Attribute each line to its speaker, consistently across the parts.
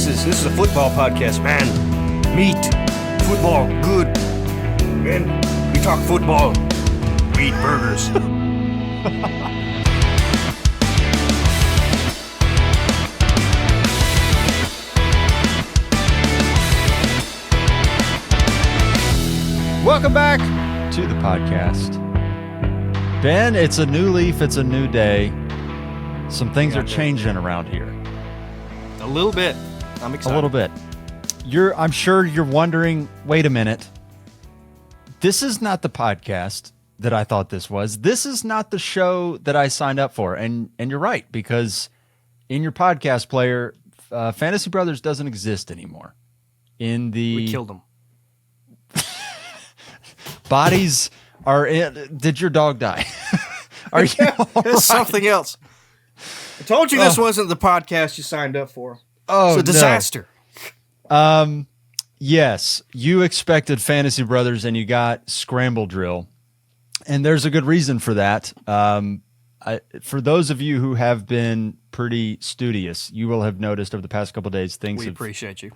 Speaker 1: is a football podcast, man. Meat, football, good. Man, we talk football. We eat burgers.
Speaker 2: Welcome back to the podcast. Ben, it's a new leaf, it's a new day. Some things are changing around here.
Speaker 1: A little bit. I'm excited.
Speaker 2: A little bit. I'm sure you're wondering, wait a minute. This is not the podcast that I thought this was. This is not the show that I signed up for. And you're right, because in your podcast player, Fantasy Brothers doesn't exist anymore.
Speaker 1: We killed them.
Speaker 2: Bodies are in. Did your dog die? Are you all right?
Speaker 1: It's something else. I told you this wasn't the podcast you signed up for.
Speaker 2: Oh,
Speaker 1: it's a disaster.
Speaker 2: No. Yes, you expected Fantasy Brothers and you got Scramble Drill. And there's a good reason for that. For those of you who have been pretty studious, you will have noticed over the past couple of days
Speaker 1: we appreciate you.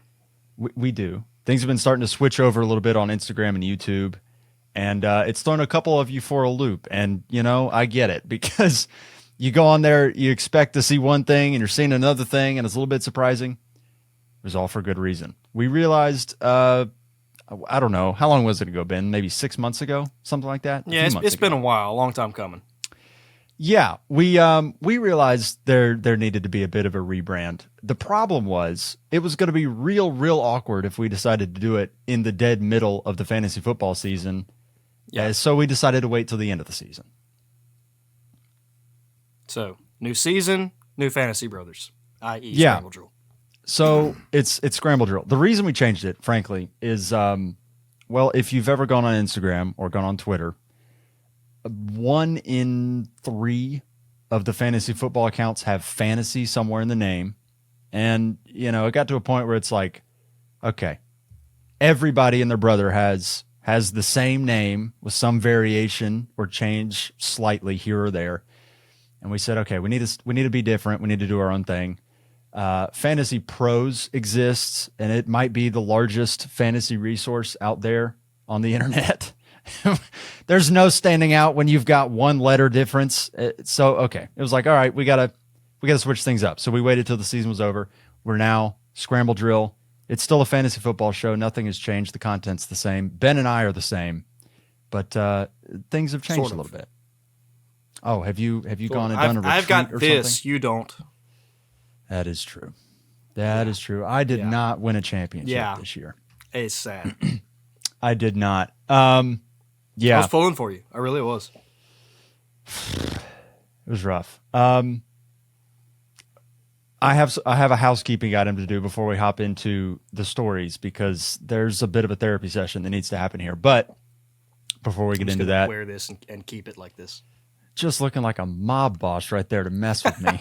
Speaker 2: We do. Things have been starting to switch over a little bit on Instagram and YouTube. And it's thrown a couple of you for a loop. And, I get it, because you go on there, you expect to see one thing, and you're seeing another thing, and it's a little bit surprising. It was all for good reason. We realized, I don't know, how long was it ago, Ben? Maybe 6 months ago? Something like that?
Speaker 1: Yeah, it's been a while, a long time coming.
Speaker 2: Yeah, we realized there needed to be a bit of a rebrand. The problem was it was going to be real awkward if we decided to do it in the dead middle of the fantasy football season. Yeah, so we decided to wait till the end of the season.
Speaker 1: So, new season, new Fantasy Brothers, i.e. Scramble Drill.
Speaker 2: So, it's Scramble Drill. The reason we changed it, frankly, is, if you've ever gone on Instagram or gone on Twitter, 1 in 3 of the fantasy football accounts have fantasy somewhere in the name. And, it got to a point where it's like, okay, everybody and their brother has the same name with some variation or change slightly here or there. And we said, okay, we need to be different. We need to do our own thing. Fantasy Pros exists, and it might be the largest fantasy resource out there on the internet. There's no standing out when you've got one letter difference. So, okay, it was like, all right, we gotta switch things up. So we waited till the season was over. We're now Scramble Drill. It's still a fantasy football show. Nothing has changed. The content's the same. Ben and I are the same, but things have changed a little bit. Oh, have you gone and done a retreat
Speaker 1: I've got
Speaker 2: or
Speaker 1: this.
Speaker 2: Something?
Speaker 1: You don't.
Speaker 2: That is true. That is true. I did not win a championship this year.
Speaker 1: It's sad.
Speaker 2: I did not.
Speaker 1: I was pulling for you. I really was.
Speaker 2: It was rough. I have a housekeeping item to do before we hop into the stories, because there's a bit of a therapy session that needs to happen here. But before we get into that,
Speaker 1: wear this and keep it like this.
Speaker 2: Just looking like a mob boss right there to mess with me.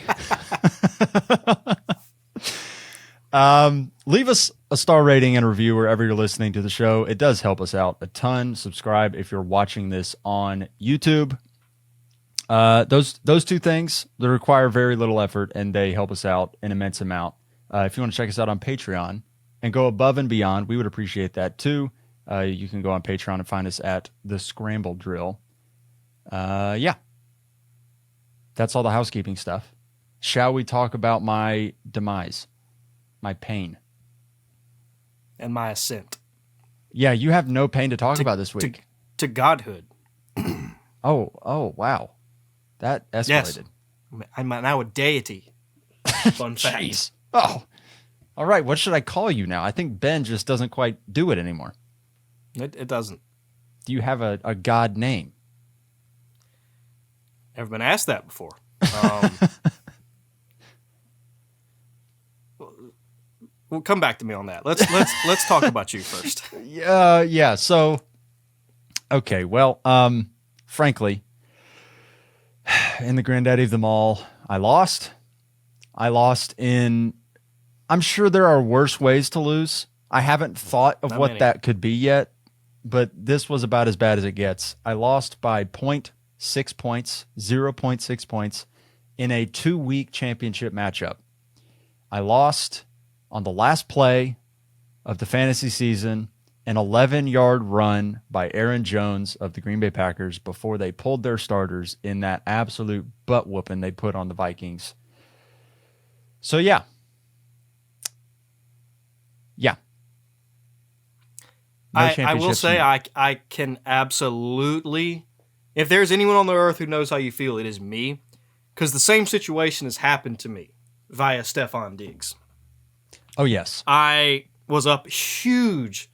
Speaker 2: Leave us a star rating and review wherever you're listening to the show. It does help us out a ton. Subscribe if you're watching this on YouTube. Those two things, they require very little effort, and they help us out an immense amount. If you want to check us out on Patreon and go above and beyond, we would appreciate that too. You can go on Patreon and find us at The Scramble Drill. That's all the housekeeping stuff. Shall we talk about my demise, my pain?
Speaker 1: And my ascent.
Speaker 2: Yeah, you have no pain to talk about this week.
Speaker 1: To godhood.
Speaker 2: Oh, wow. That escalated.
Speaker 1: Yes. I'm now a deity. Fun fact.
Speaker 2: Jeez. Oh. All right, what should I call you now? I think Ben just doesn't quite do it anymore.
Speaker 1: It doesn't.
Speaker 2: Do you have a god name?
Speaker 1: Never been asked that before. We'll come back to me on that. Let's talk about you first.
Speaker 2: Yeah. So, okay. Well, frankly, in the granddaddy of them all, I lost. I'm sure there are worse ways to lose. I haven't thought of what that could be yet, but this was about as bad as it gets. I lost by 0.6 points, 0.6 points in a 2-week championship matchup. I lost on the last play of the fantasy season, an 11-yard run by Aaron Jones of the Green Bay Packers before they pulled their starters in that absolute butt whooping they put on the Vikings. So, yeah. Yeah. No
Speaker 3: I will say I can absolutely, if there's anyone on the earth who knows how you feel, it is me. Because the same situation has happened to me via Stephon Diggs.
Speaker 2: Oh, yes.
Speaker 3: I was up huge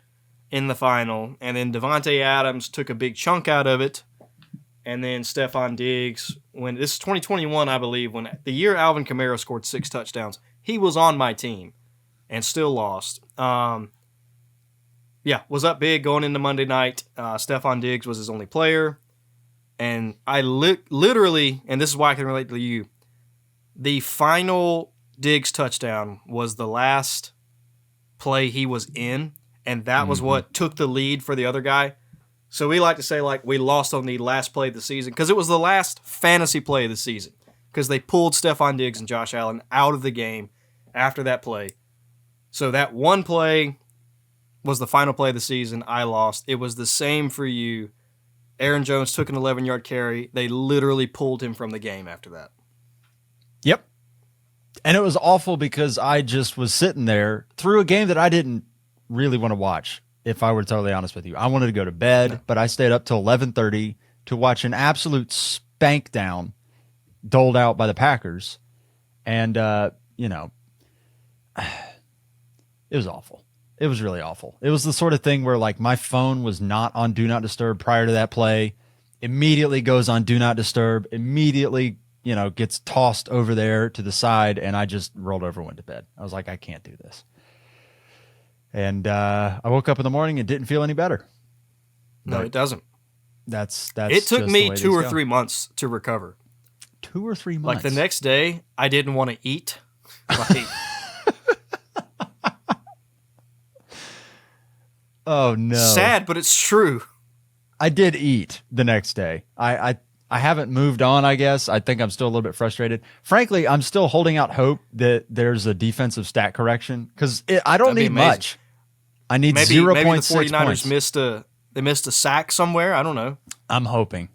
Speaker 3: in the final, and then Devontae Adams took a big chunk out of it, and then Stephon Diggs, when this is 2021, I believe, when the year Alvin Kamara scored 6 touchdowns, he was on my team and still lost. Was up big going into Monday night. Stephon Diggs was his only player, and I literally, and this is why I can relate to you, the final Diggs touchdown was the last play he was in, and that was what took the lead for the other guy. So we like to say, like, we lost on the last play of the season because it was the last fantasy play of the season because they pulled Stephon Diggs and Josh Allen out of the game after that play. So that one play was the final play of the season. I lost. It was the same for you. Aaron Jones took an 11-yard carry. They literally pulled him from the game after that.
Speaker 2: Yep. And it was awful because I just was sitting there through a game that I didn't really want to watch, if I were totally honest with you. I wanted to go to bed, but I stayed up till 11:30 to watch an absolute spank down doled out by the Packers. And, it was awful. It was really awful. It was the sort of thing where, like, my phone was not on Do Not Disturb prior to that play. Immediately goes on Do Not Disturb. Immediately, gets tossed over there to the side, and I just rolled over and went to bed. I was like, I can't do this. And I woke up in the morning and didn't feel any better.
Speaker 3: No, it doesn't.
Speaker 2: That's.
Speaker 3: It took me 2 or 3 months to recover.
Speaker 2: 2 or 3 months.
Speaker 3: Like the next day, I didn't want to eat. Like,
Speaker 2: oh no!
Speaker 3: Sad, but it's true.
Speaker 2: I did eat the next day. I haven't moved on, I guess. I think I'm still a little bit frustrated. Frankly, I'm still holding out hope that there's a defensive stat correction because I don't need much. I need 0.6
Speaker 3: maybe the 49ers
Speaker 2: points.
Speaker 3: missed a sack somewhere. I don't know.
Speaker 2: I'm hoping.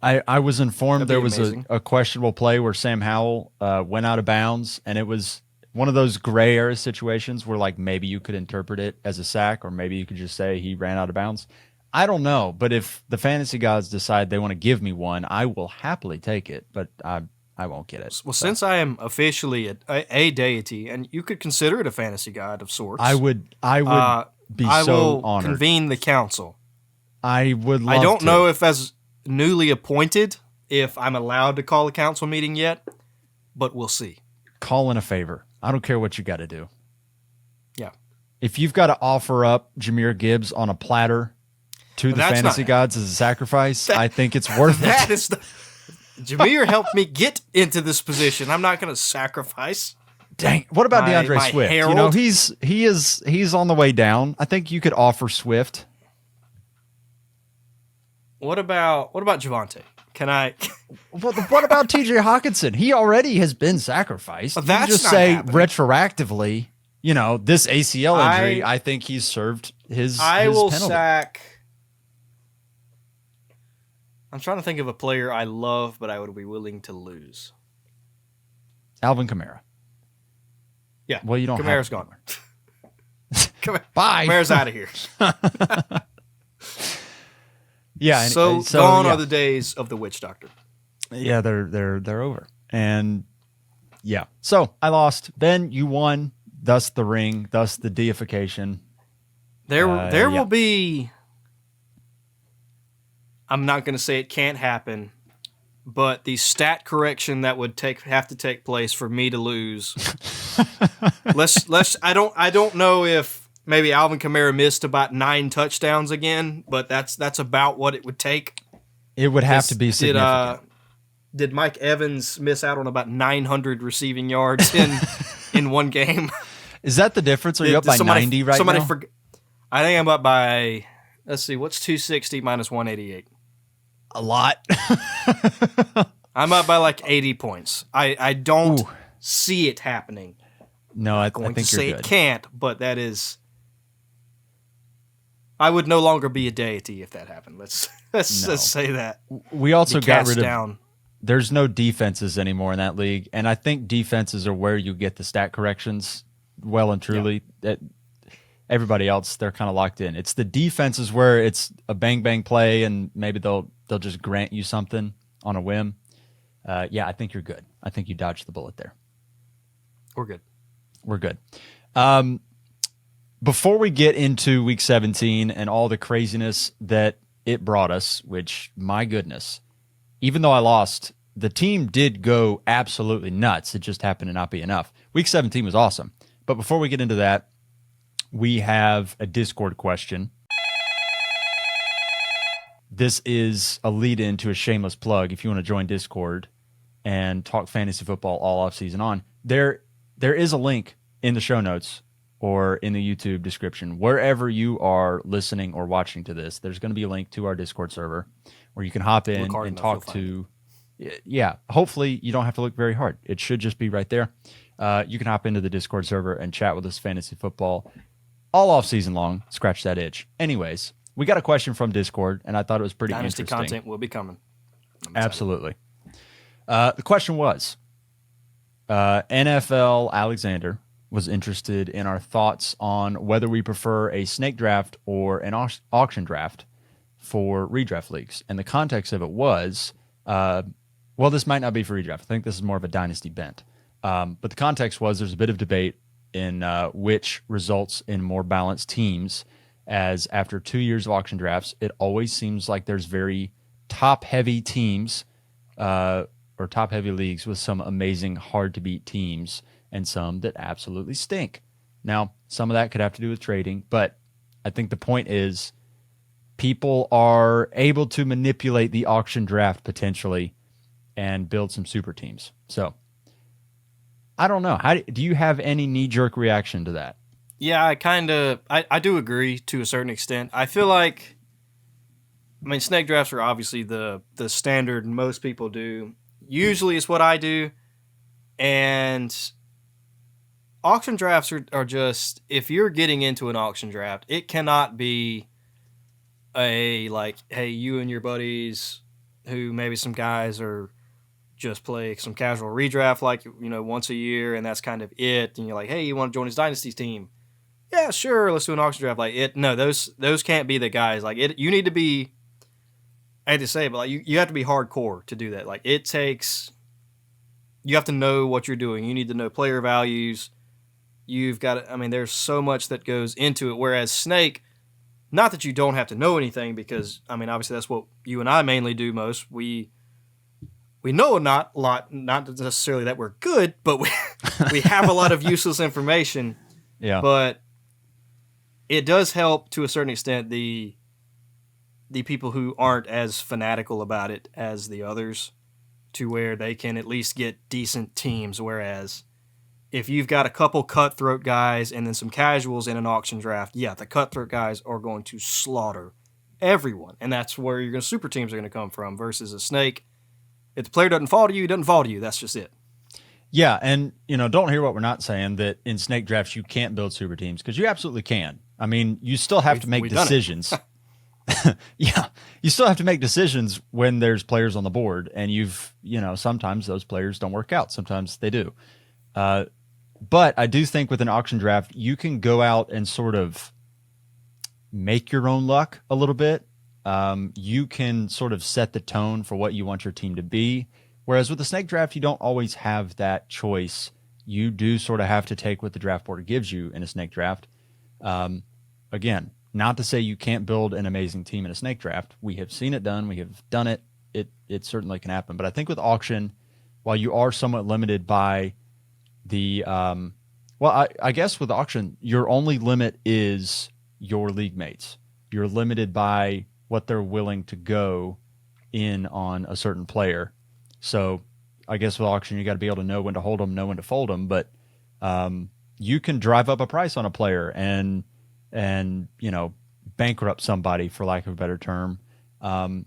Speaker 2: I was informed there was
Speaker 3: amazing.
Speaker 2: a questionable play where Sam Howell went out of bounds, and it was one of those gray area situations where, like, maybe you could interpret it as a sack or maybe you could just say he ran out of bounds. I don't know, but if the fantasy gods decide they want to give me one, I will happily take it, but I won't get it.
Speaker 3: Well, since I am officially a deity, and you could consider it a fantasy god of sorts,
Speaker 2: I would be
Speaker 3: I
Speaker 2: so
Speaker 3: will
Speaker 2: honored.
Speaker 3: convene the council.
Speaker 2: I would love to.
Speaker 3: I don't know if as newly appointed, if I'm allowed to call a council meeting yet, but we'll see.
Speaker 2: Call in a favor. I don't care what you got to do.
Speaker 3: Yeah.
Speaker 2: If you've got to offer up Jahmyr Gibbs on a platter to the fantasy gods as a sacrifice, I think it's worth
Speaker 3: that
Speaker 2: it.
Speaker 3: Is Jahmyr helped me get into this position. I'm not going to sacrifice.
Speaker 2: Dang. What about DeAndre Swift?
Speaker 3: Herald?
Speaker 2: He's on the way down. I think you could offer Swift.
Speaker 3: What about Javonte? Can I?
Speaker 2: What about TJ Hawkinson? He already has been sacrificed.
Speaker 3: Well, that's
Speaker 2: you just
Speaker 3: not
Speaker 2: say
Speaker 3: happening.
Speaker 2: Retroactively, this ACL injury, I think he's served his
Speaker 3: will
Speaker 2: penalty.
Speaker 3: sack. I'm trying to think of a player I love, but I would be willing to lose.
Speaker 2: Alvin Kamara.
Speaker 3: Yeah.
Speaker 2: Well, you don't
Speaker 3: Kamara's
Speaker 2: have
Speaker 3: gone.
Speaker 2: Bye.
Speaker 3: Kamara's out of here.
Speaker 2: Yeah.
Speaker 3: So gone are the days of the witch doctor.
Speaker 2: Yeah, they're over. And yeah. So I lost. Ben, you won. Thus the ring. Thus the deification.
Speaker 3: There will be. I'm not going to say it can't happen, but the stat correction that would have to take place for me to lose. I don't know if maybe Alvin Kamara missed about 9 touchdowns again, but that's about what it would take.
Speaker 2: It would have to be significant.
Speaker 3: Did Mike Evans miss out on about 900 receiving yards in one game?
Speaker 2: Is that the difference? Are you up by 90 right now?
Speaker 3: I think I'm up by, let's see, what's 260 minus 188?
Speaker 2: A lot.
Speaker 3: I'm up by like 80 points. I don't see it happening.
Speaker 2: No, I
Speaker 3: Going
Speaker 2: think
Speaker 3: to
Speaker 2: you're
Speaker 3: say
Speaker 2: good.
Speaker 3: it can't, but that is. I would no longer be a deity if that happened. Let's say that.
Speaker 2: We also
Speaker 3: Be
Speaker 2: got
Speaker 3: cast
Speaker 2: rid of.
Speaker 3: down.
Speaker 2: There's no defenses anymore in that league, and I think defenses are where you get the stat corrections. Well and truly, that everybody else they're kind of locked in. It's the defenses where it's a bang bang play, and maybe they'll just grant you something on a whim. Yeah, I think you're good. I think you dodged the bullet there.
Speaker 3: We're good.
Speaker 2: We're good. Before we get into week 17 and all the craziness that it brought us, which, my goodness, even though I lost, the team did go absolutely nuts. It just happened to not be enough. Week 17 was awesome. But before we get into that, we have a Discord question. This is a lead-in to a shameless plug. If you want to join Discord and talk fantasy football all offseason on, there is a link in the show notes or in the YouTube description. Wherever you are listening or watching to this, there's going to be a link to our Discord server where you can hop in and talk to. Yeah, hopefully you don't have to look very hard. It should just be right there. You can hop into the Discord server and chat with us fantasy football all off season long. Scratch that itch. Anyways, we got a question from Discord, and I thought it was pretty
Speaker 3: Dynasty
Speaker 2: interesting.
Speaker 3: content will be coming.
Speaker 2: Absolutely. The question was, NFL Alexander was interested in our thoughts on whether we prefer a snake draft or an auction draft for redraft leagues. And the context of it was, well, this might not be for redraft. I think this is more of a dynasty bent. But the context was there's a bit of debate in which results in more balanced teams, as after 2 years of auction drafts, it always seems like there's very top-heavy teams or top-heavy leagues with some amazing, hard-to-beat teams and some that absolutely stink. Now, some of that could have to do with trading, but I think the point is people are able to manipulate the auction draft potentially and build some super teams. So, I don't know. How do you have any knee-jerk reaction to that?
Speaker 3: Yeah, I do agree to a certain extent. I feel like, I mean, snake drafts are obviously the standard most people do. Usually it's what I do. And auction drafts are just, if you're getting into an auction draft, it cannot be a, like, hey, you and your buddies, who maybe some guys are just play some casual redraft, like, you know, once a year, and that's kind of it. And you're like, hey, you want to join his dynasty team? Yeah, sure, let's do an auction draft. Like, it, no, those can't be the guys. Like, it, you need to be, I hate to say it, but like, you have to be hardcore to do that. Like, it takes, you have to know what you're doing. You need to know player values. You've got to, I mean, there's so much that goes into it. Whereas snake, not that you don't have to know anything, because, I mean, obviously that's what you and I mainly do most. We know not a lot, not necessarily that we're good, but we have a lot of useless information.
Speaker 2: Yeah.
Speaker 3: But it does help to a certain extent the people who aren't as fanatical about it as the others, to where they can at least get decent teams. Whereas if you've got a couple cutthroat guys and then some casuals in an auction draft, yeah, the cutthroat guys are going to slaughter everyone. And that's where your super teams are going to come from, versus a snake. If the player doesn't fall to you, he doesn't fall to you. That's just it.
Speaker 2: Yeah, and don't hear what we're not saying, that in snake drafts you can't build super teams, because you absolutely can. I mean, you still have to make decisions. Yeah, you still have to make decisions when there's players on the board, and sometimes those players don't work out. Sometimes they do. But I do think with an auction draft, you can go out and sort of make your own luck a little bit. You can sort of set the tone for what you want your team to be. Whereas with the snake draft, you don't always have that choice. You do sort of have to take what the draft board gives you in a snake draft. Again, not to say you can't build an amazing team in a snake draft. We have seen it done. We have done it. It certainly can happen. But I think with auction, while you are somewhat limited by the I guess with auction, your only limit is your league mates. You're limited by what they're willing to go in on a certain player. So I guess with auction, you got to be able to know when to hold them, know when to fold them. But you can drive up a price on a player and bankrupt somebody, for lack of a better term. I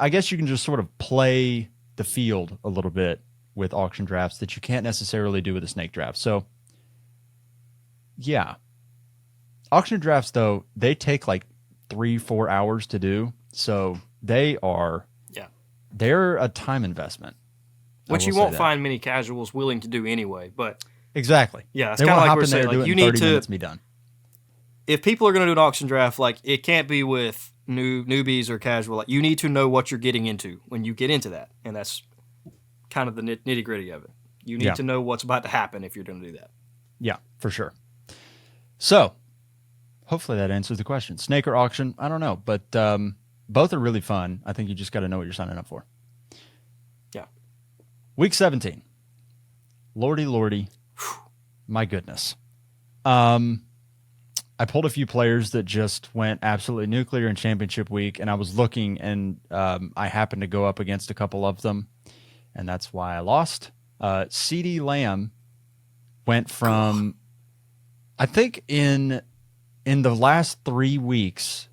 Speaker 2: guess you can just sort of play the field a little bit with auction drafts that you can't necessarily do with a snake draft. So, yeah. Auction drafts, though, they take like 3-4 hours to do. So they're a time investment.
Speaker 3: Which you won't find many casuals willing to do anyway. But
Speaker 2: exactly.
Speaker 3: Yeah, it's kind of like we're saying. Like, you need to
Speaker 2: be done.
Speaker 3: If people are going to do an auction draft, like it can't be with newbies or casual. Like, you need to know what you're getting into when you get into that, and that's kind of the nitty gritty of it. You need to know what's about to happen if you're going to do that.
Speaker 2: Yeah, for sure. So, hopefully that answers the question. Snake or auction? I don't know, but both are really fun. I think you just got to know what you're signing up for.
Speaker 3: Yeah.
Speaker 2: Week 17. Lordy. My goodness. I pulled a few players that just went absolutely nuclear in championship week, and I was looking, and I happened to go up against a couple of them, and that's why I lost. CeeDee Lamb went from, I think in the last 3 weeks,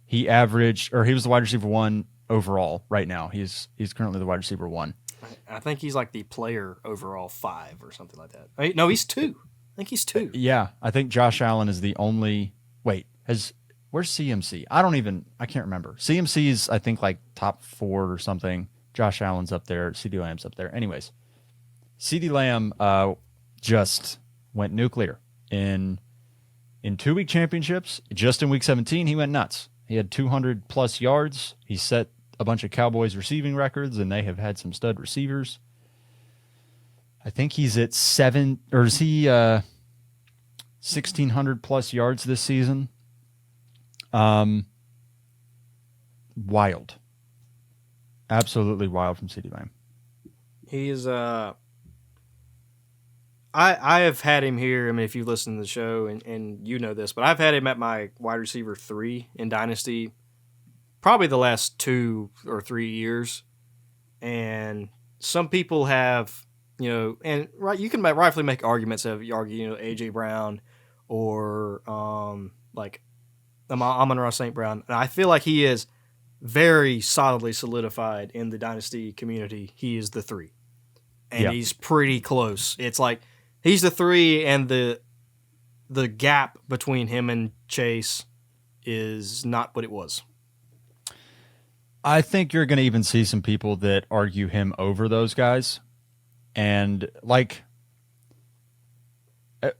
Speaker 2: he was the wide receiver 1 overall right now. He's currently the wide receiver 1.
Speaker 3: I think he's like the player overall 5 or something like that. No, he's 2. I think he's 2.
Speaker 2: Yeah, I think Josh Allen is the only. Wait, where's CMC? I can't remember. CMC's I think like top 4 or something. Josh Allen's up there. CeeDee Lamb's up there. Anyways, CeeDee Lamb just went nuclear in 2-week championships. Just in week 17, he went nuts. He had 200 plus yards. He set a bunch of Cowboys receiving records, and they have had some stud receivers. I think he's at 1,600 plus yards this season. Wild. Absolutely wild from CeeDee Lamb.
Speaker 3: He is I have had him here. I mean, if you listen to the show and you know this, but I've had him at my wide receiver 3 in Dynasty probably the last 2 or 3 years. And some people have, and right, you can rightfully make arguments of A.J. Brown or like Amon-Ra St. Brown. And I feel like he is very solidly solidified in the Dynasty community. He is the 3. And he's pretty close. It's like he's the 3, and the gap between him and Chase is not what it was.
Speaker 2: I think you're going to even see some people that argue him over those guys. And like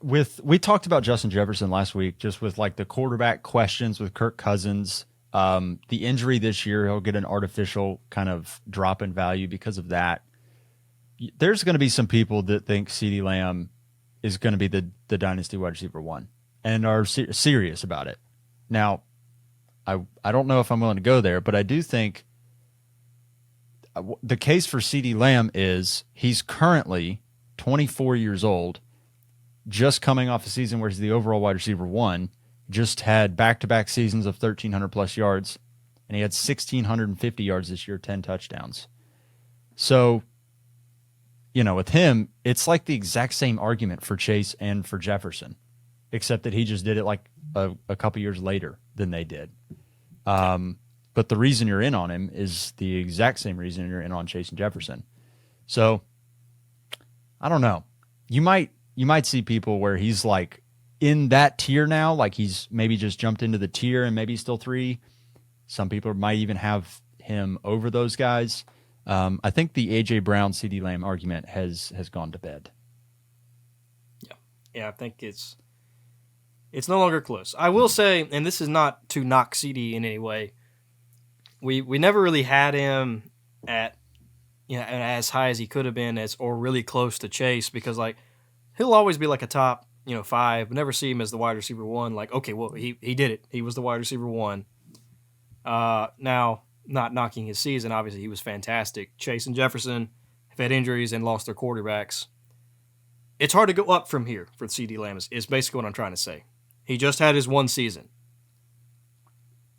Speaker 2: we talked about Justin Jefferson last week, just with like the quarterback questions with Kirk Cousins, the injury this year, he'll get an artificial kind of drop in value because of that. There's going to be some people that think CeeDee Lamb is going to be the dynasty wide receiver 1 and are serious about it. Now, I don't know if I'm willing to go there, but I do think the case for CeeDee Lamb is he's currently 24 years old, just coming off a season where he's the overall wide receiver 1, just had back-to-back seasons of 1,300 plus yards, and he had 1,650 yards this year, 10 touchdowns. So, with him, it's like the exact same argument for Chase and for Jefferson, except that he just did it like a couple years later than they did. But the reason you're in on him is the exact same reason you're in on Chase and Jefferson. So, I don't know. You might see people where he's like in that tier now, like he's maybe just jumped into the tier and maybe he's still 3. Some people might even have him over those guys. I think the A.J. Brown, CeeDee Lamb argument has gone to bed.
Speaker 3: Yeah, I think it's no longer close. I will say, and this is not to knock CeeDee in any way, we never really had him at as high as he could have been or really close to Chase, because like he'll always be like a top 5. We never see him as the wide receiver 1. Like, okay, well he did it. He was the wide receiver 1. Now, not knocking his season, obviously he was fantastic. Chase and Jefferson have had injuries and lost their quarterbacks. It's hard to go up from here for CeeDee Lamb is basically what I'm trying to say. He just had his 1 season.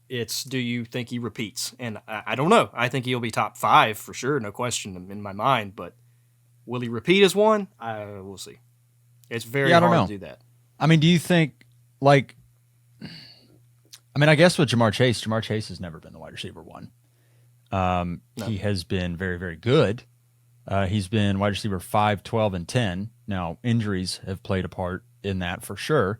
Speaker 3: It's, do you think he repeats? And I don't know. I think he'll be top 5 for sure, no question in my mind. But will he repeat as 1? We'll see. It's very hard to do that.
Speaker 2: I mean, do you think, like, I guess with Jamar Chase has never been the wide receiver 1. No. He has been very, very good. He's been wide receiver 5, 12, and 10. Now, injuries have played a part in that for sure.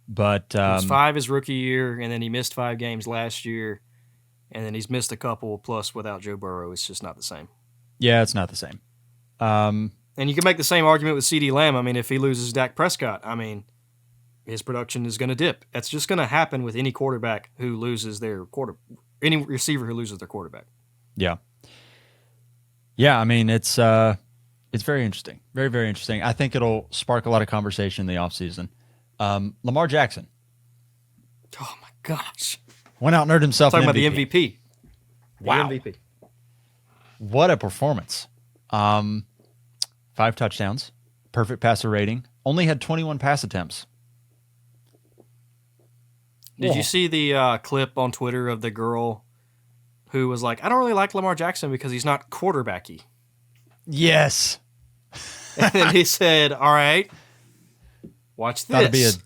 Speaker 2: But
Speaker 3: He was 5 his rookie year, and then he missed 5 games last year, and then he's missed a couple plus without Joe Burrow. It's just not the same.
Speaker 2: Yeah, it's not the same.
Speaker 3: And you can make the same argument with CeeDee Lamb. I mean, if he loses Dak Prescott, I mean, his production is going to dip. That's just going to happen with any quarterback who loses any receiver who loses their quarterback.
Speaker 2: Yeah. Yeah, I mean, it's very interesting. Very, very interesting. I think it'll spark a lot of conversation in the offseason. Lamar Jackson.
Speaker 3: Oh, my gosh.
Speaker 2: Went out and earned himself
Speaker 3: Talking
Speaker 2: an
Speaker 3: about the
Speaker 2: MVP.
Speaker 3: MVP.
Speaker 2: Wow.
Speaker 3: The MVP.
Speaker 2: What a performance. 5 touchdowns, perfect passer rating, only had 21 pass attempts.
Speaker 3: Did you see the clip on Twitter of the girl who was like, I don't really like Lamar Jackson because he's not quarterbacky?
Speaker 2: Yes.
Speaker 3: And then he said, all right, watch this.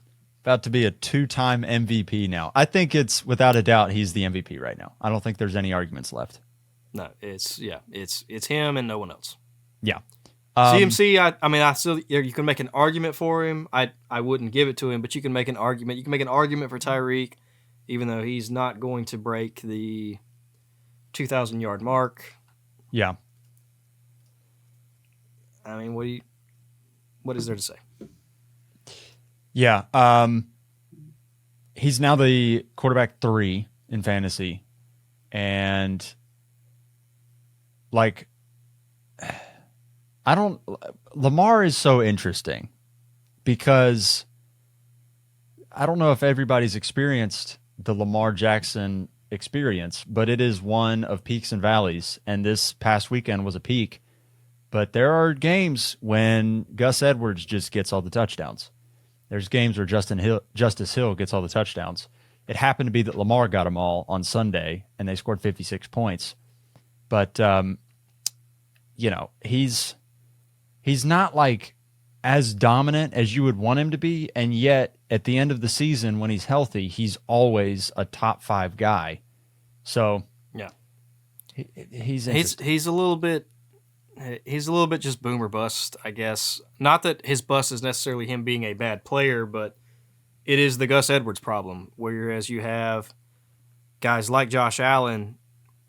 Speaker 2: About to be a 2-time MVP now. I think it's, without a doubt, he's the MVP right now. I don't think there's any arguments left.
Speaker 3: No, it's him and no one else.
Speaker 2: Yeah.
Speaker 3: CMC, I mean, I still, you can make an argument for him. I wouldn't give it to him, but you can make an argument. You can make an argument for Tyreek, even though he's not going to break the 2,000-yard mark.
Speaker 2: Yeah.
Speaker 3: I mean, what is there to say?
Speaker 2: Yeah. He's now the quarterback 3 in fantasy. And, like, Lamar is so interesting because I don't know if everybody's experienced the Lamar Jackson experience, but it is one of peaks and valleys. And this past weekend was a peak, but there are games when Gus Edwards just gets all the touchdowns. There's games where Justice Hill gets all the touchdowns. It happened to be that Lamar got them all on Sunday and they scored 56 points. But, he's not like as dominant as you would want him to be, and yet at the end of the season when he's healthy, he's always a top 5 guy. So
Speaker 3: yeah,
Speaker 2: he's
Speaker 3: a little bit just boomer bust, I guess. Not that his bust is necessarily him being a bad player, but it is the Gus Edwards problem. Whereas you have guys like Josh Allen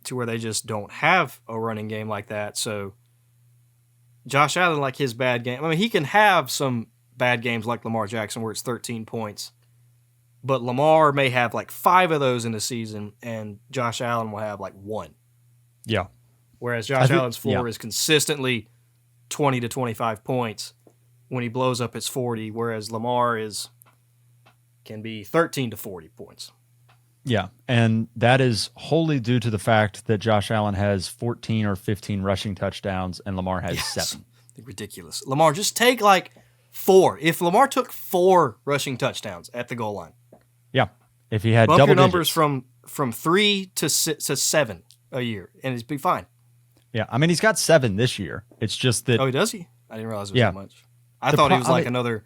Speaker 3: to where they just don't have a running game like that, so. Josh Allen, like his bad game. I mean, he can have some bad games like Lamar Jackson where it's 13 points. But Lamar may have like 5 of those in the season, and Josh Allen will have like 1.
Speaker 2: Yeah.
Speaker 3: Whereas Josh Allen's floor is consistently 20 to 25 points. When he blows up, it's 40, whereas Lamar can be 13 to 40 points.
Speaker 2: Yeah, and that is wholly due to the fact that Josh Allen has 14 or 15 rushing touchdowns and Lamar has 7.
Speaker 3: Ridiculous. Lamar, just take like 4. If Lamar took 4 rushing touchdowns at the goal line.
Speaker 2: Yeah, if he had
Speaker 3: bump
Speaker 2: double
Speaker 3: your numbers
Speaker 2: digits.
Speaker 3: from 3 to 7 a year, and it'd be fine.
Speaker 2: Yeah, I mean, he's got 7 this year. It's just that...
Speaker 3: Oh, does he? I didn't realize it was that much. I thought he was like another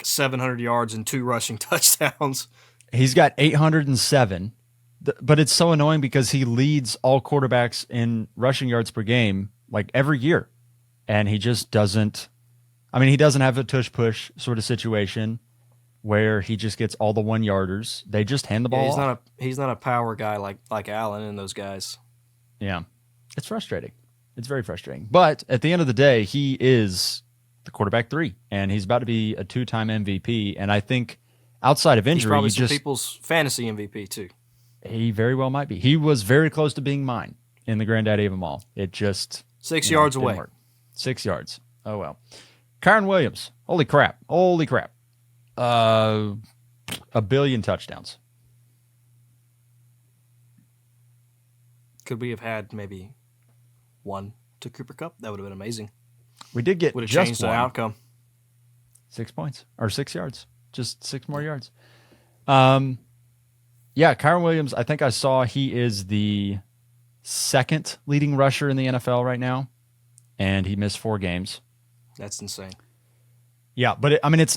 Speaker 3: 700 yards and 2 rushing touchdowns.
Speaker 2: He's got 807, but it's so annoying because he leads all quarterbacks in rushing yards per game like every year. And he just doesn't, I mean, he doesn't have a tush-push sort of situation where he just gets all the 1-yarders. They just hand the ball off.
Speaker 3: He's not a power guy like Allen and those guys.
Speaker 2: Yeah. It's frustrating. It's very frustrating. But at the end of the day, he is the quarterback 3, and he's about to be a 2-time MVP. And I think outside of injury,
Speaker 3: he's probably some people's fantasy MVP too.
Speaker 2: He very well might be. He was very close to being mine in the granddaddy of them all. It just
Speaker 3: 6 yards away.
Speaker 2: 6 yards. Oh well. Kyron Williams. Holy crap. A billion touchdowns.
Speaker 3: Could we have had maybe 1 to Cooper Kupp? That would have been amazing.
Speaker 2: We did get
Speaker 3: would have
Speaker 2: just
Speaker 3: changed
Speaker 2: one.
Speaker 3: the outcome.
Speaker 2: 6 points or 6 yards. Just 6 more yards. Yeah, Kyron Williams, I think I saw he is the 2nd leading rusher in the NFL right now, and he missed 4 games.
Speaker 3: That's insane.
Speaker 2: Yeah, but it's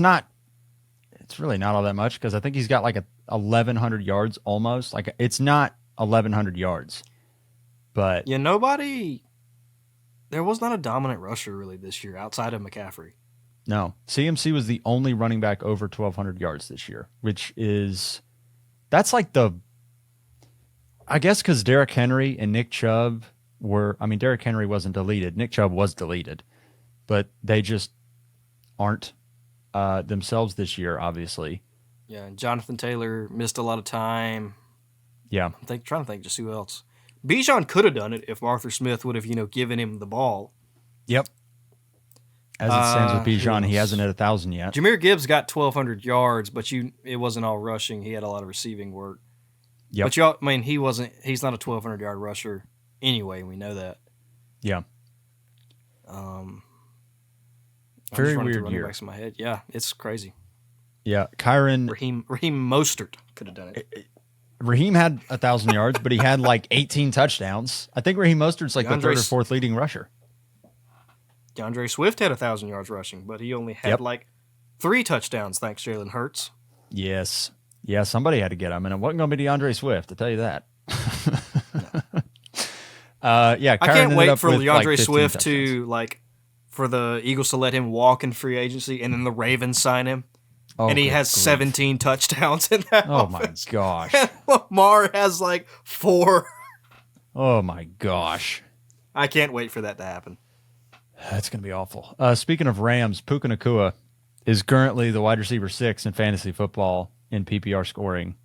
Speaker 2: really not all that much because I think he's got like 1,100 yards almost. Like, it's not 1,100 yards, but
Speaker 3: yeah, nobody there was not a dominant rusher really this year outside of McCaffrey.
Speaker 2: No. CMC was the only running back over 1,200 yards this year, that's like I guess because Derrick Henry and Nick Chubb Derrick Henry wasn't deleted. Nick Chubb was deleted, but they just aren't themselves this year, obviously.
Speaker 3: Yeah, and Jonathan Taylor missed a lot of time.
Speaker 2: Yeah.
Speaker 3: I'm trying to think just who else. Bijan could have done it if Arthur Smith would have, given him the ball.
Speaker 2: Yep. As it stands with Bijan, he hasn't hit 1,000 yet.
Speaker 3: Jahmyr Gibbs got 1,200 yards, but it wasn't all rushing. He had a lot of receiving work.
Speaker 2: Yep.
Speaker 3: But he's not a 1,200-yard rusher anyway, we know that.
Speaker 2: Yeah.
Speaker 3: Very
Speaker 2: weird year.
Speaker 3: Backs in my head. Yeah, it's crazy.
Speaker 2: Yeah, Kyron.
Speaker 3: Raheem Mostert could have done it.
Speaker 2: Raheem had 1,000 yards, but he had like 18 touchdowns. I think Raheem Mostert's like the third or fourth leading rusher.
Speaker 3: DeAndre Swift had 1,000 yards rushing, but he only had 3 touchdowns thanks to Jalen Hurts.
Speaker 2: Yes. Yeah, somebody had to get him, and it wasn't going to be DeAndre Swift, I'll tell you that.
Speaker 3: I can't wait for DeAndre Swift
Speaker 2: touchdowns.
Speaker 3: for the Eagles to let him walk in free agency, and then the Ravens sign him. And he has 17 touchdowns in that offense.
Speaker 2: My gosh.
Speaker 3: And Lamar has 4.
Speaker 2: Oh, my gosh.
Speaker 3: I can't wait for that to happen.
Speaker 2: That's going to be awful. Speaking of Rams, Puka Nacua is currently the wide receiver 6 in fantasy football in PPR scoring.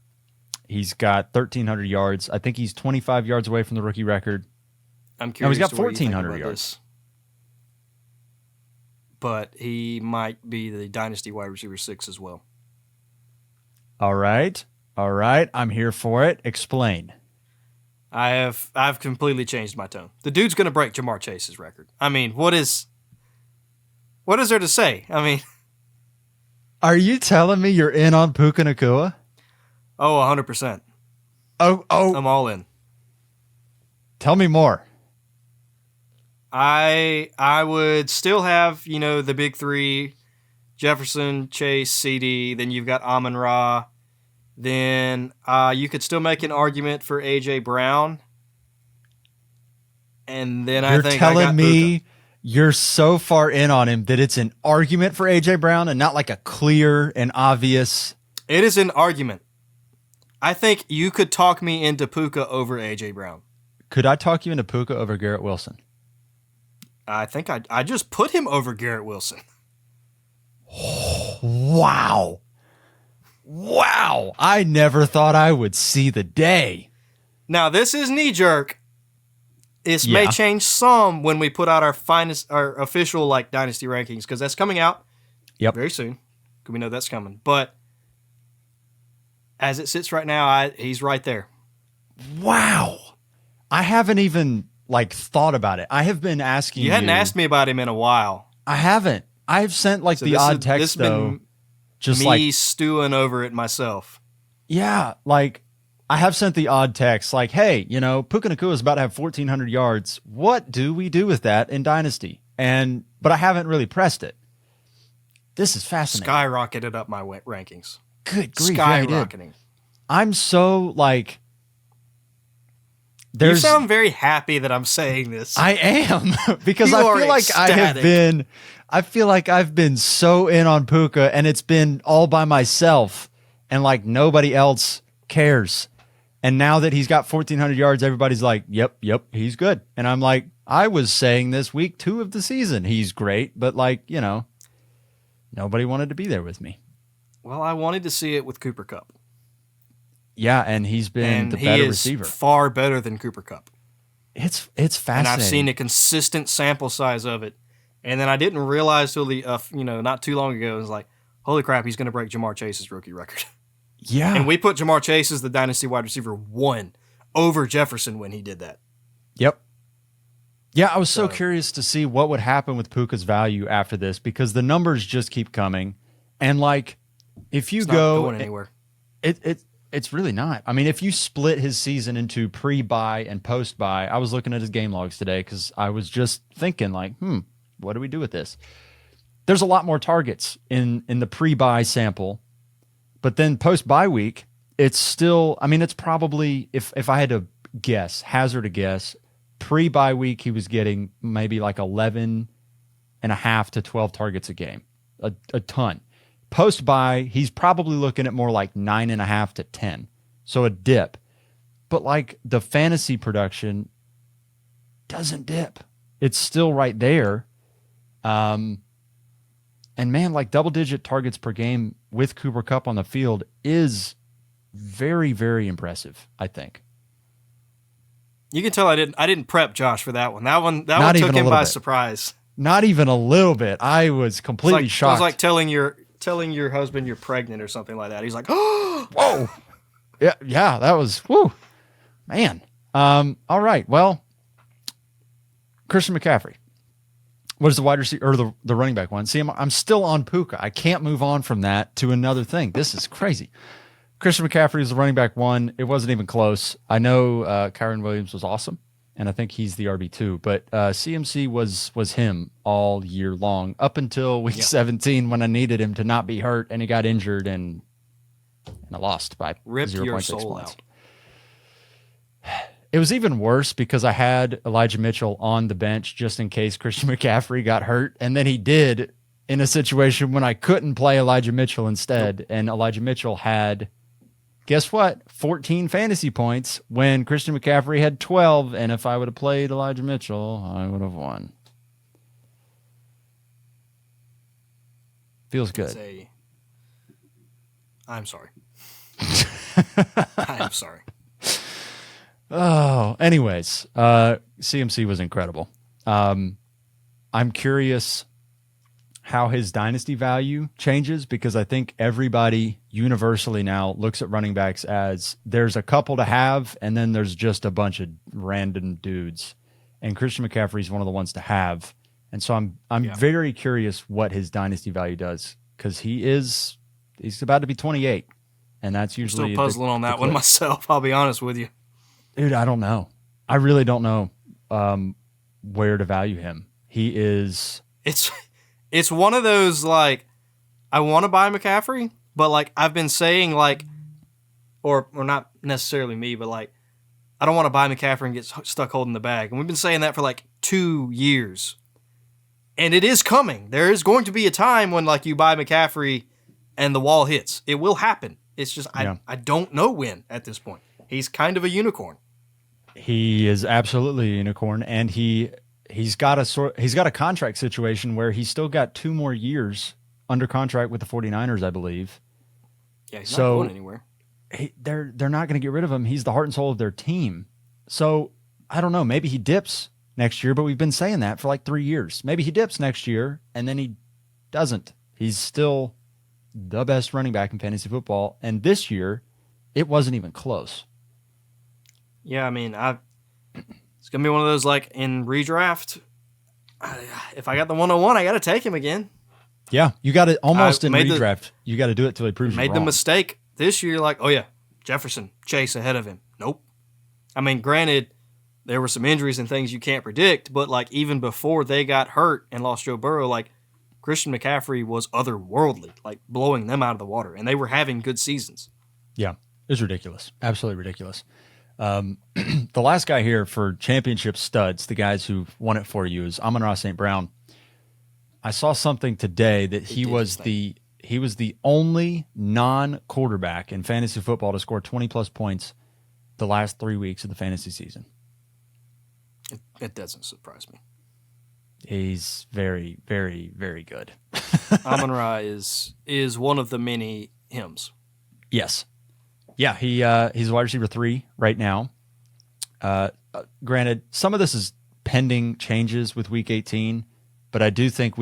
Speaker 2: He's got 1,300 yards. I think he's 25 yards away from the rookie record.
Speaker 3: I'm curious.
Speaker 2: He's got 1,400 yards.
Speaker 3: This. But he might be the dynasty wide receiver 6 as well.
Speaker 2: All right. I'm here for it. Explain.
Speaker 3: I've completely changed my tone. The dude's going to break Jamar Chase's record. I mean, what is there to say? I mean,
Speaker 2: are you telling me you're in on Puka Nacua?
Speaker 3: Oh, 100%.
Speaker 2: Oh,
Speaker 3: I'm all in.
Speaker 2: Tell me more.
Speaker 3: I would still have, the big 3, Jefferson, Chase, CD. Then you've got Amon-Ra. Then you could still make an argument for A.J. Brown. And then
Speaker 2: You're telling me Puka. You're so far in on him that it's an argument for A.J. Brown and not like a clear and obvious.
Speaker 3: It is an argument. I think you could talk me into Puka over A.J. Brown.
Speaker 2: Could I talk you into Puka over Garrett Wilson?
Speaker 3: I think I just put him over Garrett Wilson.
Speaker 2: Wow. I never thought I would see the day.
Speaker 3: Now, this is knee-jerk. This may change some when we put out our official dynasty rankings, because that's coming out very soon. Because we know that's coming. But as it sits right now, he's right there.
Speaker 2: Wow. I haven't even thought about it. I have been asking you.
Speaker 3: You hadn't asked me about him in a while.
Speaker 2: I haven't. I've sent the odd text
Speaker 3: this
Speaker 2: though.
Speaker 3: Been just me stewing over it myself.
Speaker 2: Yeah, I have sent the odd text hey, Puka Nacua is about to have 1,400 yards. What do we do with that in Dynasty? But I haven't really pressed it. This is fascinating.
Speaker 3: Skyrocketed up my rankings.
Speaker 2: Good grief.
Speaker 3: Skyrocketing.
Speaker 2: I'm so
Speaker 3: you sound very happy that I'm saying this.
Speaker 2: I am because I feel like ecstatic. I feel like I've been so in on Puka and it's been all by myself and nobody else cares. And now that he's got 1,400 yards, everybody's yep, he's good. And I'm I was saying this week 2 of the season, he's great, but nobody wanted to be there with me.
Speaker 3: Well, I wanted to see it with Cooper Kupp.
Speaker 2: Yeah, and he's been the better receiver.
Speaker 3: Far better than Cooper Kupp.
Speaker 2: It's fascinating.
Speaker 3: And I've seen a consistent sample size of it. And then I didn't realize till not too long ago, it was holy crap, he's going to break Jamar Chase's rookie record.
Speaker 2: Yeah.
Speaker 3: And we put Jamar Chase as the dynasty wide receiver 1 over Jefferson when he did that.
Speaker 2: Yep. Yeah, I was so curious to see what would happen with Puka's value after this because the numbers just keep coming. And if you
Speaker 3: it's
Speaker 2: go
Speaker 3: not going anywhere.
Speaker 2: It's really not. I mean, if you split his season into pre-buy and post-buy, I was looking at his game logs today because I was just thinking what do we do with this? There's a lot more targets in the pre-buy sample, but then post-buy week, it's still, it's probably, if I had to hazard a guess, Pre-bye week, he was getting maybe like 11 and a half to 12 targets a game, a ton. Post-bye, he's probably looking at more like 9.5 to 10. So a dip. But like the fantasy production doesn't dip. It's still right there. And man, like double-digit targets per game with Cooper Kupp on the field is very, very impressive, I think.
Speaker 3: You can tell I didn't prep Josh for that one. That one took him by surprise.
Speaker 2: Not even a little bit. I was completely shocked.
Speaker 3: It was like telling your husband you're pregnant or something like that. He's like, oh,
Speaker 2: whoa. Yeah, that was, whoo, man. All right, well, Christian McCaffrey. What is the wide receiver or the running back one? See, I'm still on Puka. I can't move on from that to another thing. This is crazy. Christian McCaffrey is the running back one. It wasn't even close. I know Kyron Williams was awesome, and I think he's the RB2, but CMC was him all year long up until week 17 when I needed him to not be hurt, and he got injured, and I lost by
Speaker 3: Ripped
Speaker 2: 0.6
Speaker 3: your soul
Speaker 2: points.
Speaker 3: Out.
Speaker 2: It was even worse because I had Elijah Mitchell on the bench just in case Christian McCaffrey got hurt, and then he did in a situation when I couldn't play Elijah Mitchell instead, and Elijah Mitchell had, guess what, 14 fantasy points when Christian McCaffrey had 12, and if I would have played Elijah Mitchell, I would have won. Feels good.
Speaker 3: I'm sorry. I'm sorry.
Speaker 2: Oh, anyways, CMC was incredible. I'm curious how his dynasty value changes because I think everybody universally now looks at running backs as there's a couple to have and then there's just a bunch of random dudes. And Christian McCaffrey is one of the ones to have. And so I'm very curious what his dynasty value does because he's about to be 28. And that's usually
Speaker 3: I'm still puzzling on that one myself. I'll be honest with you.
Speaker 2: Dude, I don't know. I really don't know where to value him. He is...
Speaker 3: It's one of those, like, I want to buy McCaffrey, but, like, I've been saying, like, or not necessarily me, but, like, I don't want to buy McCaffrey and get stuck holding the bag. And we've been saying that for, like, 2 years. And it is coming. There is going to be a time when, like, you buy McCaffrey and the wall hits. It will happen. It's just, I don't know when at this point. He's kind of a unicorn.
Speaker 2: He is absolutely a unicorn, and he's got a contract situation where he's still got 2 more years under contract with the 49ers, I believe.
Speaker 3: Yeah, he's not going anywhere.
Speaker 2: They're not going to get rid of him. He's the heart and soul of their team. So I don't know. Maybe he dips next year, but we've been saying that for like 3 years. Maybe he dips next year, and then he doesn't. He's still the best running back in fantasy football, and this year it wasn't even close.
Speaker 3: Yeah, I mean, it's going to be one of those, like, in redraft, if I got the 101, I got to take him again.
Speaker 2: Yeah, you got to almost in redraft. You got to do it till he proves you wrong.
Speaker 3: Made the mistake this year, like, oh, yeah, Jefferson, Chase ahead of him. Nope. I mean, granted, there were some injuries and things you can't predict, but, like, even before they got hurt and lost Joe Burrow, like, Christian McCaffrey was otherworldly, like, blowing them out of the water, and they were having good seasons.
Speaker 2: Yeah, it's ridiculous. Absolutely ridiculous. The last guy here for championship studs, the guys who won it for you, is Amon-Ra St. Brown. I saw something today that he was the only non-quarterback in fantasy football to score 20-plus points the last 3 weeks of the fantasy season.
Speaker 3: It doesn't surprise me.
Speaker 2: He's very, very, very good.
Speaker 3: Amon-Ra is one of the many hymns.
Speaker 2: Yes. Yeah, he's wide receiver 3 right now. Granted, some of this is pending changes with Week 18, but I do think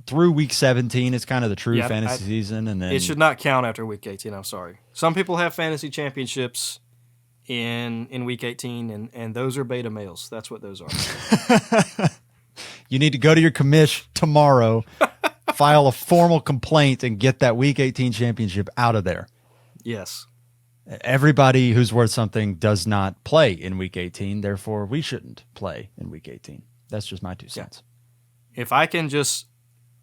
Speaker 2: through Week 17 is kind of the true fantasy season, and then
Speaker 3: it should not count after Week 18. I'm sorry. Some people have fantasy championships in Week 18, and those are beta males. That's what those are.
Speaker 2: You need to go to your commish tomorrow, file a formal complaint, and get that Week 18 championship out of there.
Speaker 3: Yes.
Speaker 2: Everybody who's worth something does not play in Week 18, therefore we shouldn't play in Week 18. That's just my 2 cents.
Speaker 3: If I can just,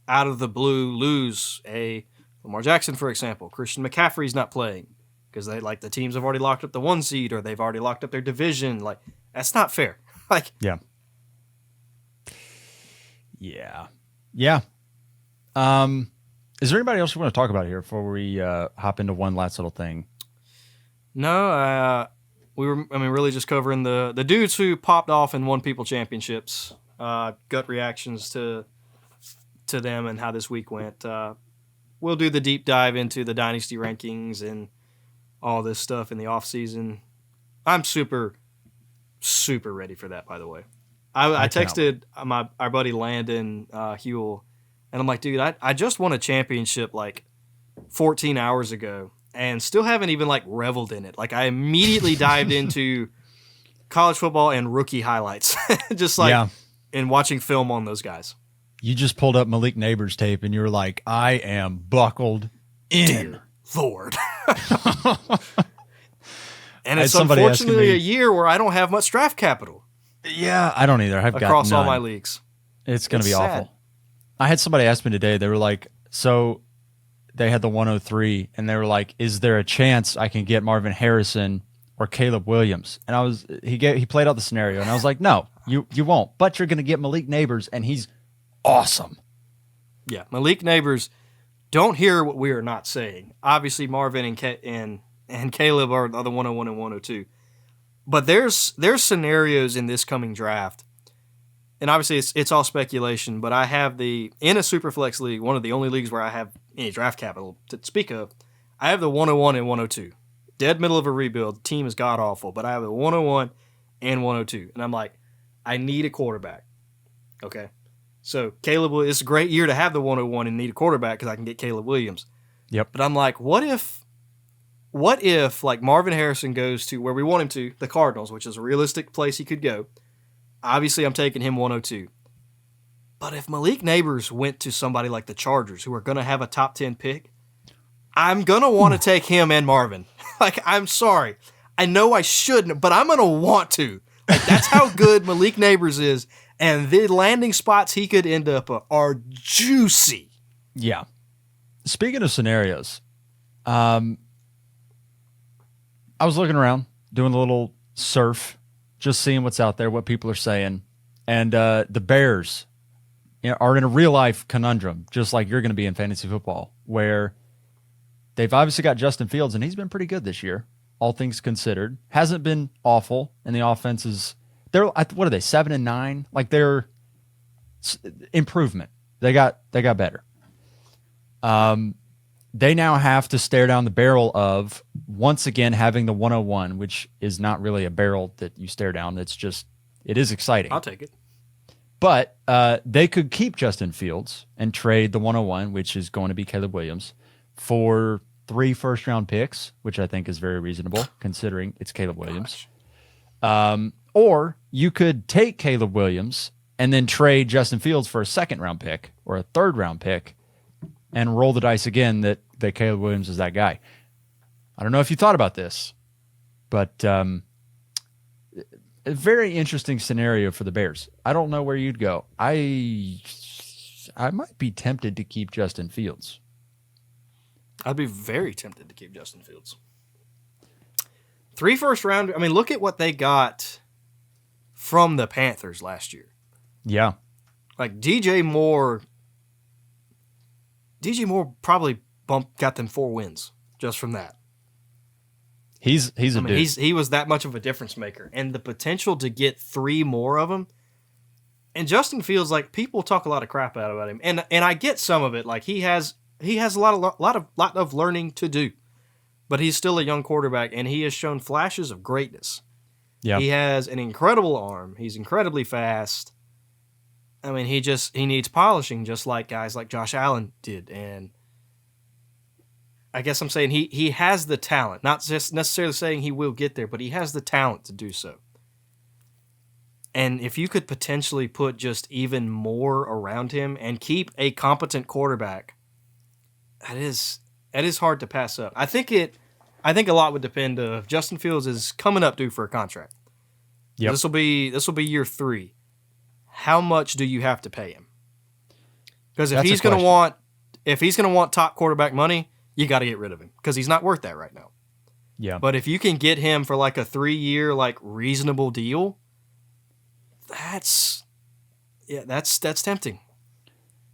Speaker 3: out of the blue, lose a Lamar Jackson, for example, Christian McCaffrey's not playing because the teams have already locked up the 1 seed or they've already locked up their division. Like, that's not fair. Like,
Speaker 2: Yeah. Yeah. Is there anybody else you want to talk about here before we hop into one last little thing?
Speaker 3: no, we were, really just covering the dudes who popped off and won people championships. Gut reactions to them and how this week went. We'll do the deep dive into the dynasty rankings and all this stuff in the offseason. I'm super, super ready for that, by the way. I texted our buddy Landon Hewell, and I'm like, dude, I just won a championship like 14 hours ago and still haven't even like reveled in it. Like, I immediately dived into college football and rookie highlights, just like and watching film on those guys.
Speaker 2: You just pulled up Malik Neighbors tape and you were like, I am buckled in.
Speaker 3: Dear Lord. And it's unfortunately a year where I don't have much draft capital.
Speaker 2: Yeah, I don't either. I've got
Speaker 3: across
Speaker 2: none.
Speaker 3: all my leagues.
Speaker 2: It's going to be
Speaker 3: sad.
Speaker 2: awful. I had somebody ask me today, they were like, so they had the 103 and they were like, is there a chance I can get Marvin Harrison or Caleb Williams? And he played out the scenario and I was like, no, you won't, but you're going to get Malik Neighbors and he's awesome.
Speaker 3: Yeah, Malik Neighbors, don't hear what we are not saying. Obviously, Marvin and Caleb are the 101 and 102. But there's scenarios in this coming draft, and obviously it's all speculation, but I have in a Superflex league, one of the only leagues where I have any draft capital to speak of, I have the 101 and 102. Dead middle of a rebuild. The team is god-awful, but I have the 101 and 102. And I'm like, I need a quarterback. Okay? So Caleb, it's a great year to have the 101 and need a quarterback because I can get Caleb Williams.
Speaker 2: Yep.
Speaker 3: But I'm like, what if like Marvin Harrison goes to where we want him to, the Cardinals, which is a realistic place he could go. Obviously, I'm taking him 102. But if Malik Neighbors went to somebody like the Chargers, who are going to have a top 10 pick, I'm going to want to take him and Marvin. Like, I'm sorry. I know I shouldn't, but I'm going to want to. Like, that's how good Malik Neighbors is. And the landing spots he could end up are juicy.
Speaker 2: Yeah. Speaking of scenarios, I was looking around, doing a little surf, just seeing what's out there, what people are saying. And the Bears are in a real-life conundrum, just like you're going to be in fantasy football, where they've obviously got Justin Fields, and he's been pretty good this year, all things considered. Hasn't been awful, and the offense is – what are they, 7-9? Like, they're improvement. They got better. They now have to stare down the barrel of, once again, having the 101, which is not really a barrel that you stare down. It's just, it is exciting.
Speaker 3: I'll take it.
Speaker 2: But they could keep Justin Fields and trade the 101, which is going to be Caleb Williams, for 3 first-round picks, which I think is very reasonable, considering it's Caleb Williams. Or you could take Caleb Williams and then trade Justin Fields for a second-round pick or a third-round pick and roll the dice again that Caleb Williams is that guy. I don't know if you thought about this, but a very interesting scenario for the Bears. I don't know where you'd go. I might be tempted to keep Justin Fields.
Speaker 3: I'd be very tempted to keep Justin Fields. 3 first round. I mean, look at what they got from the Panthers last year.
Speaker 2: Yeah.
Speaker 3: Like DJ Moore probably got them 4 wins just from that.
Speaker 2: He's a dude.
Speaker 3: He was that much of a difference maker, and the potential to get 3 more of them. And Justin Fields, like, people talk a lot of crap out about him, and I get some of it. Like, he has a lot of learning to do, but he's still a young quarterback, and he has shown flashes of greatness.
Speaker 2: Yeah,
Speaker 3: he has an incredible arm. He's incredibly fast. I mean, he needs polishing, just like guys like Josh Allen did. And I guess I'm saying he has the talent, not just necessarily saying he will get there, but he has the talent to do so. And if you could potentially put just even more around him and keep a competent quarterback, that is hard to pass up. I think a lot would depend if Justin Fields is coming up due for a contract.
Speaker 2: Yep.
Speaker 3: This will be year 3. How much do you have to pay him? Because if he's going to want top quarterback money, you got to get rid of him because he's not worth that right now.
Speaker 2: Yeah.
Speaker 3: But if you can get him for like a 3-year like reasonable deal, that's tempting.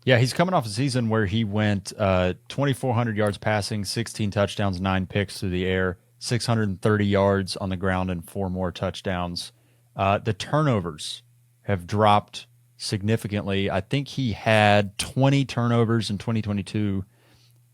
Speaker 2: Yeah, he's coming off a season where he went 2,400 yards passing, 16 touchdowns, 9 picks through the air, 630 yards on the ground, and 4 more touchdowns. The turnovers have dropped significantly. I think he had 20 turnovers in 2022.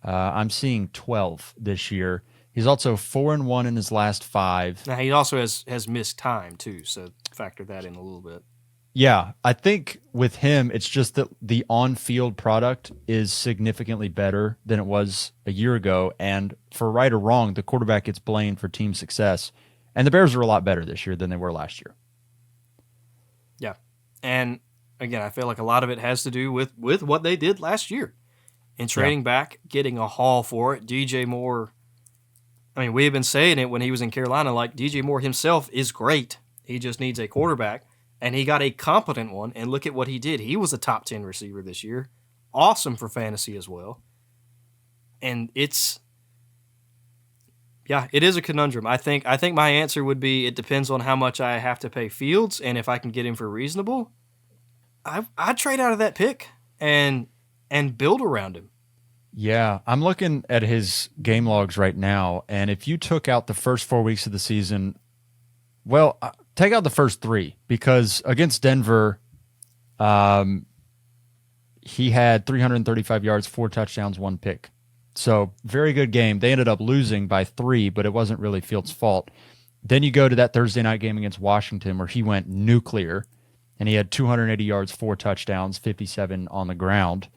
Speaker 2: I'm seeing 12 this year. He's also 4-1 in his last 5.
Speaker 3: Now he also has missed time too, so factor that in a little bit.
Speaker 2: Yeah, I think with him, it's just that the on-field product is significantly better than it was a year ago. And for right or wrong, the quarterback gets blamed for team success. And the Bears are a lot better this year than they were last year.
Speaker 3: Yeah. And again, I feel like a lot of it has to do with what they did last year. In trading back, getting a haul for it. DJ Moore, I mean, we have been saying it when he was in Carolina, like DJ Moore himself is great. He just needs a quarterback. And he got a competent one, and look at what he did. He was a top 10 receiver this year. Awesome for fantasy as well. And it is a conundrum. I think my answer would be it depends on how much I have to pay Fields, and if I can get him for reasonable, I'd trade out of that pick and build around him.
Speaker 2: Yeah, I'm looking at his game logs right now, and if you took out the first 4 weeks of the season, well, take out the first 3 because against Denver, he had 335 yards, 4 touchdowns, 1 pick. So very good game. They ended up losing by 3, but it wasn't really Fields' fault. Then you go to that Thursday night game against Washington where he went nuclear, and he had 280 yards, 4 touchdowns, 57 on the ground.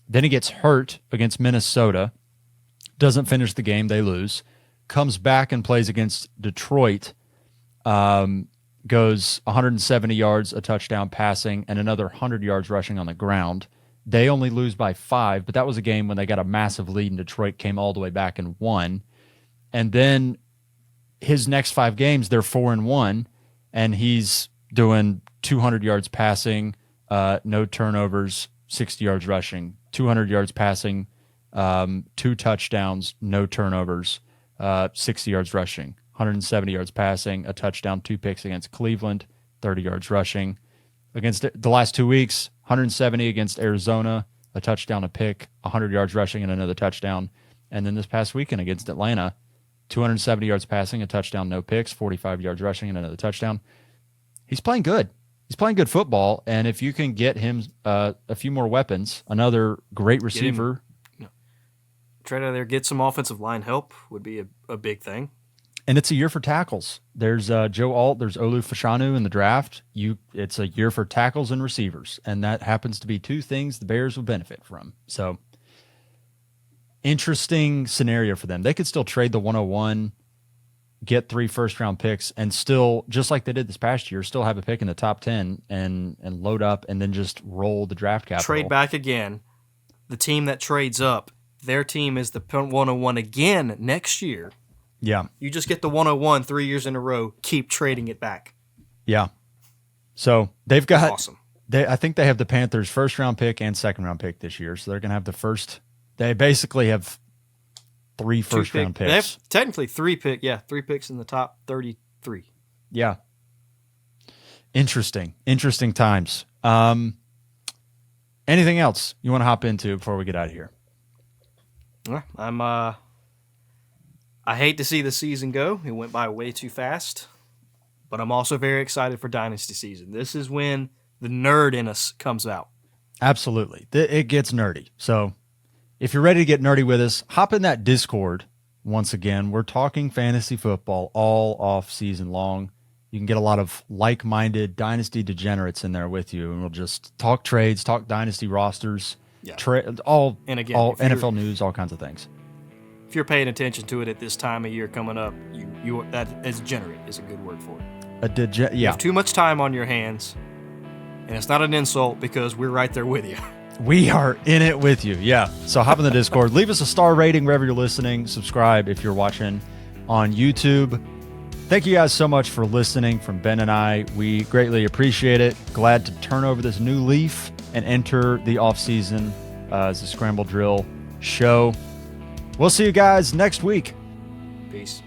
Speaker 2: Then he gets hurt against Minnesota, doesn't finish the game, they lose, comes back and plays against Detroit, goes 170 yards, a touchdown passing, and another 100 yards rushing on the ground. They only lose by 5, but that was a game when they got a massive lead and Detroit came all the way back and won. And then his next 5 games, they're 4-1, and he's doing 200 yards passing, no turnovers, 60 yards rushing, 200 yards passing, 2 touchdowns, no turnovers, 60 yards rushing. 170 yards passing, a touchdown, 2 picks against Cleveland, 30 yards rushing. Against the last 2 weeks, 170 against Arizona, a touchdown, a pick, 100 yards rushing, and another touchdown. And then this past weekend against Atlanta, 270 yards passing, a touchdown, no picks, 45 yards rushing, and another touchdown. He's playing good. He's playing good football, and if you can get him a few more weapons, another great receiver.
Speaker 3: Trade out of there, get some offensive line help would be a big thing.
Speaker 2: And it's a year for tackles. There's Joe Alt, there's Olu Fashanu in the draft. It's a year for tackles and receivers, and that happens to be 2 things the Bears will benefit from. So, interesting scenario for them. They could still trade the 101, get 3 first-round picks, and still, just like they did this past year, still have a pick in the top 10 and load up and then just roll the draft capital.
Speaker 3: Trade back again. The team that trades up, their team is the 101 again next year.
Speaker 2: Yeah.
Speaker 3: You just get the 101 3 years in a row, keep trading it back.
Speaker 2: Yeah. So they've got
Speaker 3: awesome.
Speaker 2: I think they have the Panthers' first-round pick and second-round pick this year, so they're going to have the first. They basically have 3 first-round picks.
Speaker 3: They have technically 3 picks in the top 33.
Speaker 2: Yeah. Interesting times. Anything else you want to hop into before we get out of here?
Speaker 3: I hate to see the season go. It went by way too fast. But I'm also very excited for Dynasty season. This is when the nerd in us comes out.
Speaker 2: Absolutely. It gets nerdy. So if you're ready to get nerdy with us, hop in that Discord. Once again, we're talking fantasy football all off season long. You can get a lot of like-minded Dynasty degenerates in there with you, and we'll just talk trades, talk Dynasty rosters, all NFL news, all kinds of things.
Speaker 3: If you're paying attention to it at this time of year coming up, you that as degenerate is a good word for it. You have too much time on your hands, and it's not an insult because we're right there with you.
Speaker 2: We are in it with you, yeah. So hop in the Discord. Leave us a star rating wherever you're listening. Subscribe if you're watching on YouTube. Thank you guys so much for listening from Ben and I. We greatly appreciate it. Glad to turn over this new leaf and enter the offseason as a Scramble Drill show. We'll see you guys next week.
Speaker 3: Peace.